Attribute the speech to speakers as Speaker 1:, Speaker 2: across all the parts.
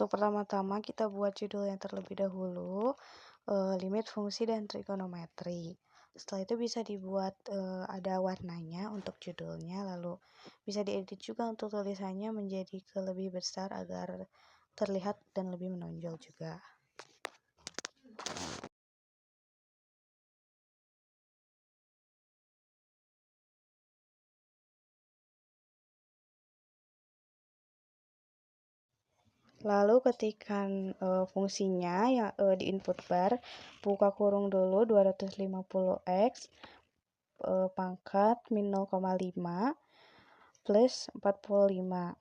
Speaker 1: Untuk pertama-tama kita buat judul yang terlebih dahulu, limit fungsi dan trigonometri. Setelah itu bisa dibuat ada warnanya untuk judulnya, lalu bisa diedit juga untuk tulisannya menjadi lebih besar agar terlihat dan lebih menonjol juga. Lalu ketikkan fungsinya yang di input bar, buka kurung dulu 250x pangkat min 0,5 plus 45.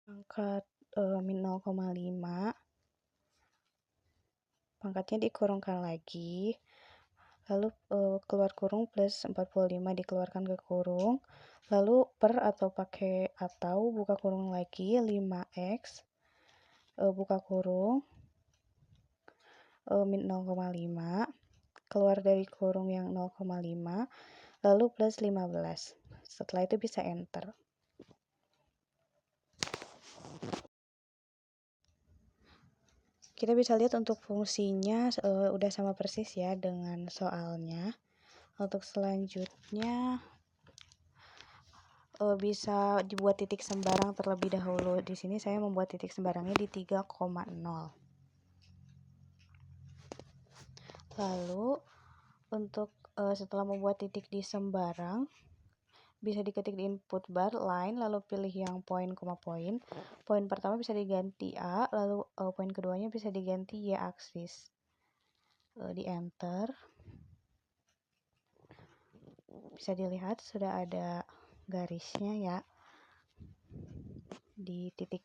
Speaker 1: Pangkat min 0,5, pangkatnya dikurungkan lagi, lalu keluar kurung plus 45 dikeluarkan ke kurung, lalu per atau pakai atau buka kurung lagi 5x buka kurung min 0,5, keluar dari kurung yang 0,5, lalu plus 15. Setelah itu bisa enter. Kita bisa lihat untuk fungsinya udah sama persis ya dengan soalnya. Untuk selanjutnya bisa dibuat titik sembarang terlebih dahulu. Di sini saya membuat titik sembarangnya di 3,0. Lalu untuk setelah membuat titik di sembarang, bisa diketik di input bar line, lalu pilih yang poin koma poin. Poin pertama bisa diganti A, lalu poin keduanya bisa diganti Y aksis. Di enter. Bisa dilihat sudah ada garisnya ya di titik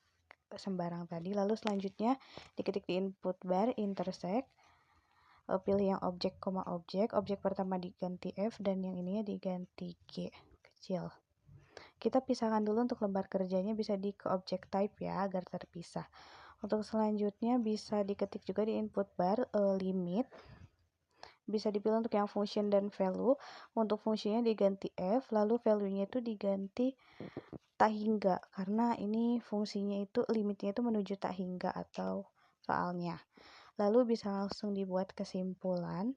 Speaker 1: sembarang tadi. Lalu selanjutnya diketik di input bar intersect, pilih yang objek koma objek pertama diganti F dan yang ininya diganti G kecil. Kita pisahkan dulu untuk lembar kerjanya, bisa di ke object type ya agar terpisah. Untuk selanjutnya bisa diketik juga di input bar limit, bisa dipilih untuk yang function dan value. Untuk fungsinya diganti F, lalu value-nya itu diganti tak hingga, karena ini fungsinya itu limitnya itu menuju tak hingga atau soalnya. Lalu bisa langsung dibuat kesimpulan.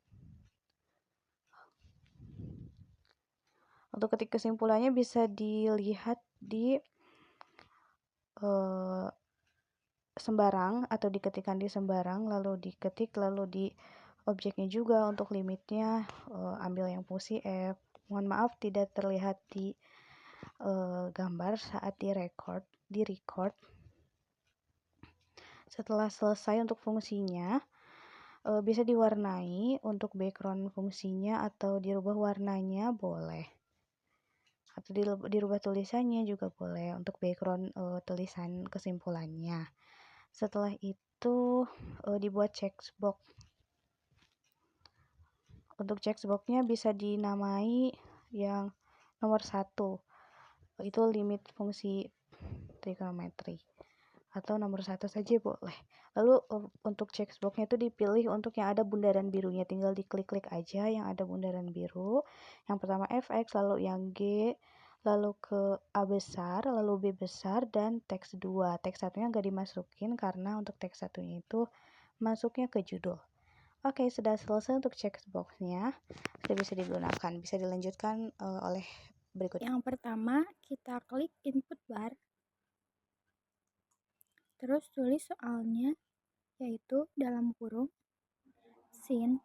Speaker 1: Untuk ketik kesimpulannya bisa dilihat di sembarang atau diketikkan di sembarang, lalu diketik, lalu di objeknya juga. Untuk limitnya ambil yang fungsi F. Mohon maaf tidak terlihat di gambar saat di record. Setelah selesai untuk fungsinya, bisa diwarnai. Untuk background fungsinya atau dirubah warnanya boleh, atau dirubah tulisannya juga boleh untuk background tulisan kesimpulannya. Setelah itu dibuat checkbox. Untuk checkboxnya bisa dinamai yang nomor 1, itu limit fungsi trigonometri, atau nomor 1 saja boleh. Lalu untuk checkboxnya itu dipilih untuk yang ada bundaran birunya, tinggal diklik-klik aja yang ada bundaran biru. Yang pertama fx, lalu yang g, lalu ke A besar, lalu B besar, dan teks 2. Teks 1-nya nggak dimasukin karena untuk teks 1-nya itu masuknya ke judul. Oke, sudah selesai untuk checkboxnya, sudah bisa digunakan. Bisa dilanjutkan oleh berikutnya.
Speaker 2: Yang pertama, kita klik input bar, terus tulis soalnya, yaitu dalam kurung sin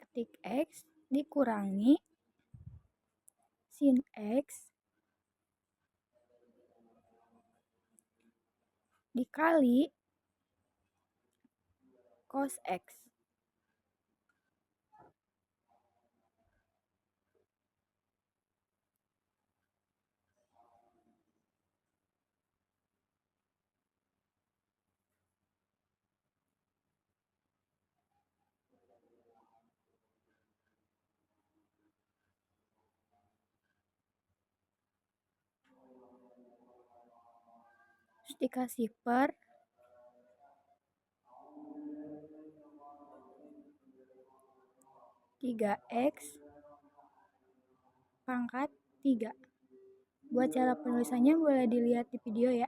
Speaker 2: ketik X dikurangi sin X dikali cos X. Terus dikasih per, 3x pangkat 3. Buat cara penulisannya boleh dilihat di video ya.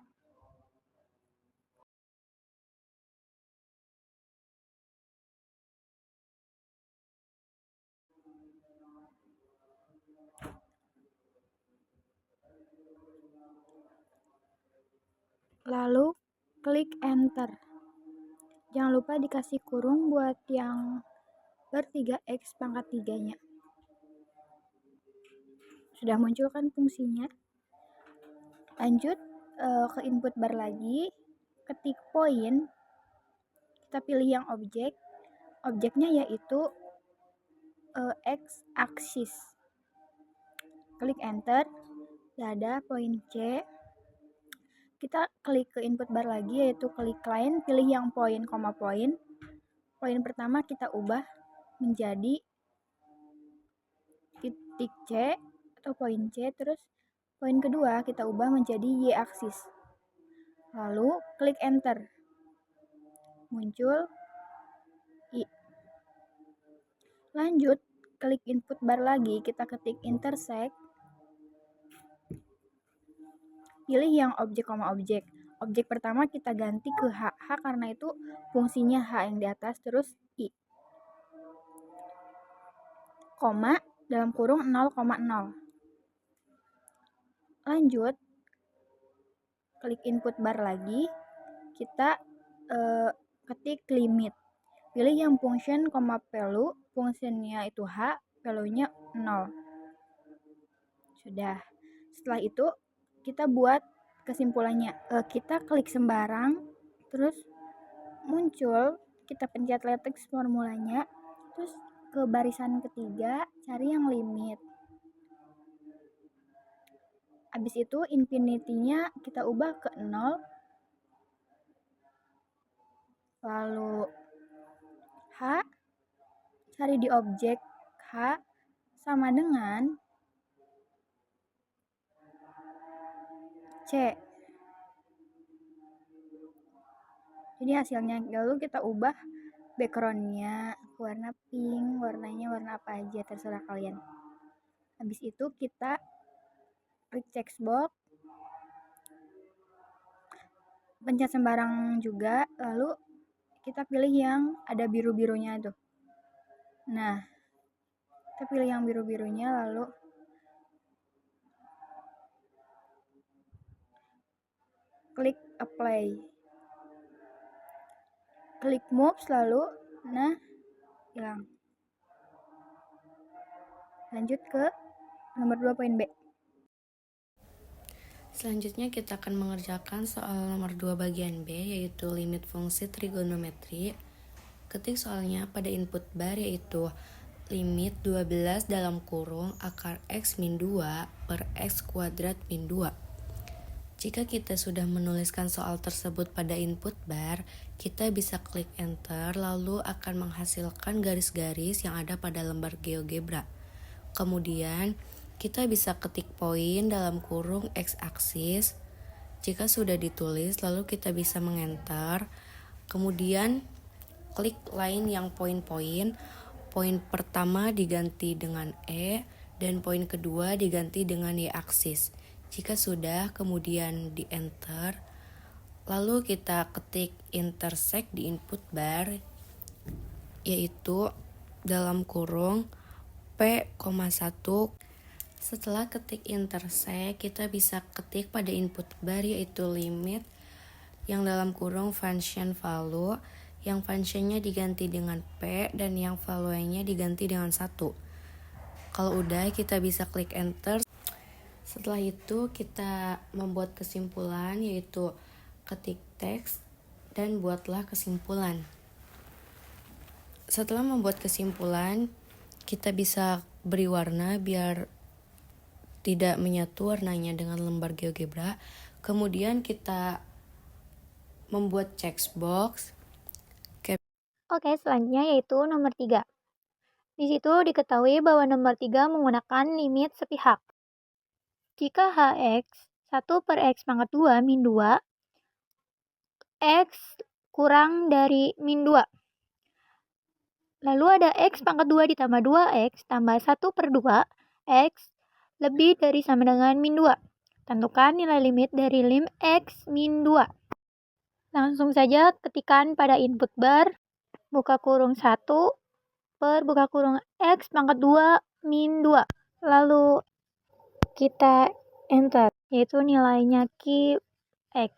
Speaker 2: Lalu klik enter. Jangan lupa dikasih kurung buat yang ber-3x pangkat 3-nya. Sudah muncul kan fungsinya? Lanjut ke input bar lagi, ketik poin, kita pilih yang objek. Objeknya yaitu x aksis. Klik enter, sudah ada poin C. Kita klik ke input bar lagi, yaitu klik line, pilih yang poin, koma poin. Poin pertama kita ubah menjadi titik C atau poin C, terus poin kedua kita ubah menjadi Y aksis. Lalu klik enter. Muncul I. Lanjut, klik input bar lagi, kita ketik intersect. Pilih yang objek koma objek. Objek pertama kita ganti ke H. H karena itu fungsinya H yang di atas, terus I. Koma dalam kurung 0,0. Lanjut, klik input bar lagi, kita ketik limit. Pilih yang function, value, fungsinya itu H, value-nya 0. Sudah. Setelah itu kita buat kesimpulannya. Kita klik sembarang, terus muncul, kita pencet LaTeX formulanya, terus ke barisan ketiga cari yang limit. Habis itu infinity-nya kita ubah ke 0. Lalu H, cari di objek H sama dengan C. Jadi hasilnya, lalu kita ubah backgroundnya warna pink, warnanya warna apa aja terserah kalian. Habis itu kita klik text box, pencet sembarang juga, lalu kita pilih yang ada biru-birunya tuh. Nah, kita pilih yang biru-birunya, lalu klik apply, klik move, lalu hilang. Lanjut ke nomor 2 poin B.
Speaker 3: Selanjutnya kita akan mengerjakan soal nomor 2 bagian B, yaitu limit fungsi trigonometri. Ketik soalnya pada input bar, yaitu limit 12 dalam kurung akar x min 2 per x kuadrat min 2. Jika kita sudah menuliskan soal tersebut pada input bar, kita bisa klik enter, lalu akan menghasilkan garis-garis yang ada pada lembar GeoGebra. Kemudian, kita bisa ketik poin dalam kurung x aksis. Jika sudah ditulis, lalu kita bisa mengenter. Kemudian, klik line yang poin-poin. Poin pertama diganti dengan E, dan poin kedua diganti dengan Y aksis. Jika sudah, kemudian di enter. Lalu kita ketik intersect di input bar, yaitu dalam kurung P,1. Setelah ketik intersect, kita bisa ketik pada input bar, yaitu limit yang dalam kurung function value, yang functionnya diganti dengan P dan yang value-nya diganti dengan 1. Kalau udah, kita bisa klik enter. Setelah itu kita membuat kesimpulan, yaitu ketik teks dan buatlah kesimpulan. Setelah membuat kesimpulan, kita bisa beri warna biar tidak menyatu warnanya dengan lembar GeoGebra. Kemudian kita membuat checkbox.
Speaker 4: Oke, selanjutnya yaitu nomor 3. Di situ diketahui bahwa nomor 3 menggunakan limit sepihak. Jika Hx 1 per X pangkat 2 min 2, X kurang dari min 2. Lalu ada X pangkat 2 ditambah 2X tambah 1 per 2, X lebih dari sama dengan min 2. Tentukan nilai limit dari lim X min 2. Langsung saja ketikkan pada input bar, buka kurung 1 per buka kurung X pangkat 2 min 2. Lalu kita enter, yaitu nilainya Q X.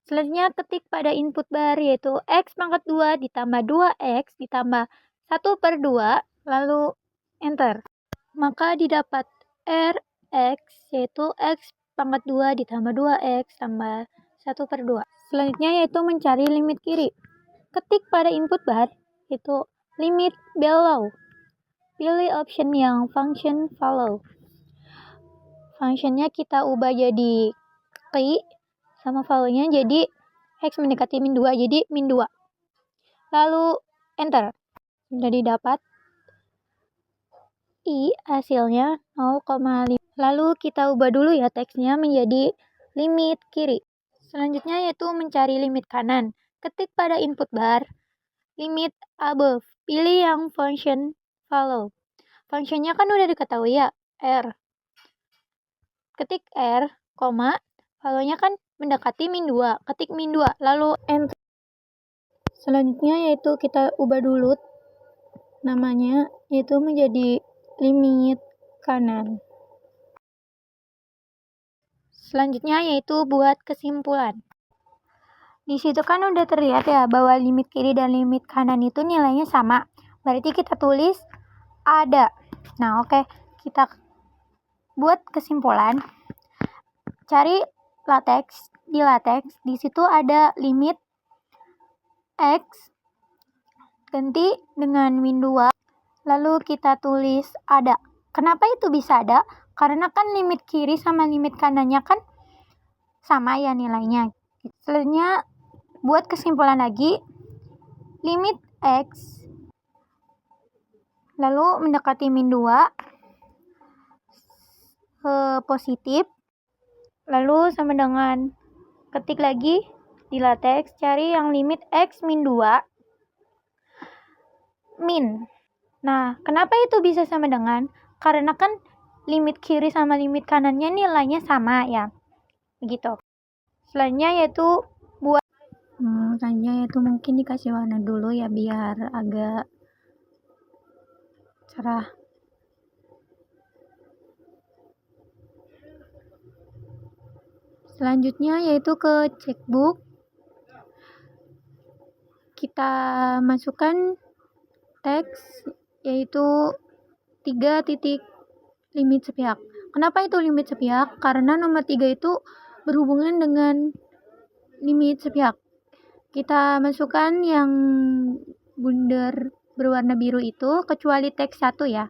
Speaker 4: Selanjutnya ketik pada input bar, yaitu X pangkat 2 ditambah 2X ditambah 1 per 2, lalu enter. Maka didapat Rx, yaitu X pangkat 2 ditambah 2X tambah 1 per 2. Selanjutnya yaitu mencari limit kiri. Ketik pada input bar, yaitu limit below. Pilih option yang function follow. Functionnya kita ubah jadi key, sama follow-nya jadi X mendekati min 2, jadi min 2. Lalu enter. Sudah didapat I hasilnya 0,5. Lalu kita ubah dulu ya teksnya menjadi limit kiri. Selanjutnya yaitu mencari limit kanan. Ketik pada input bar, limit above. Pilih yang function follow. Functionnya kan udah diketahui ya, R. Ketik R, follow-nya kan mendekati min 2. Ketik min 2, lalu enter. Selanjutnya yaitu kita ubah dulu namanya, yaitu menjadi limit kanan. Selanjutnya yaitu buat kesimpulan. Di situ kan udah terlihat ya bahwa limit kiri dan limit kanan itu nilainya sama. Berarti kita tulis ada. Nah, oke. Kita buat kesimpulan. Cari latex. Di latex, di situ ada limit X ganti dengan min 2. Lalu kita tulis ada. Kenapa itu bisa ada? Karena kan limit kiri sama limit kanannya kan sama ya nilainya. Selanjutnya buat kesimpulan lagi, limit X lalu mendekati min 2 positif, lalu sama dengan ketik lagi di latex, cari yang limit X min 2 min. Nah, kenapa itu bisa sama dengan? Karena kan limit kiri sama limit kanannya nilainya sama ya. Begitu. Selanjutnya yaitu buat mungkin dikasih warna dulu ya biar agak cerah. Selanjutnya yaitu ke checkbook. Kita masukkan teks yaitu 3 titik limit sepihak. Kenapa itu limit sepihak? Karena nomor 3 itu berhubungan dengan limit sepihak. Kita masukkan yang bundar berwarna biru itu kecuali teks 1 ya.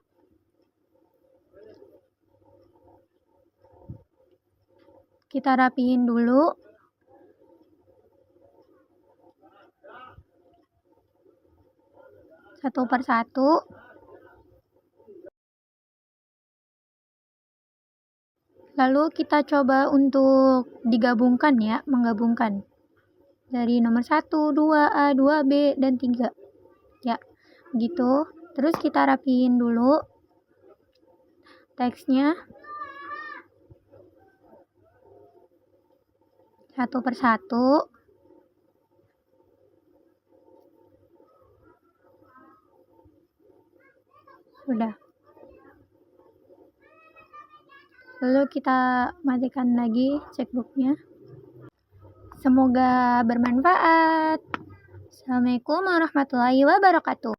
Speaker 4: Kita rapiin dulu. Satu per satu. Lalu kita coba untuk digabungkan ya, menggabungkan. Dari nomor 1, 2A, 2B, dan 3. Ya, gitu. Terus kita rapiin dulu teksnya. Satu per satu. Sudah. Lalu kita matikan lagi checkbooknya. Semoga bermanfaat. Assalamualaikum warahmatullahi wabarakatuh.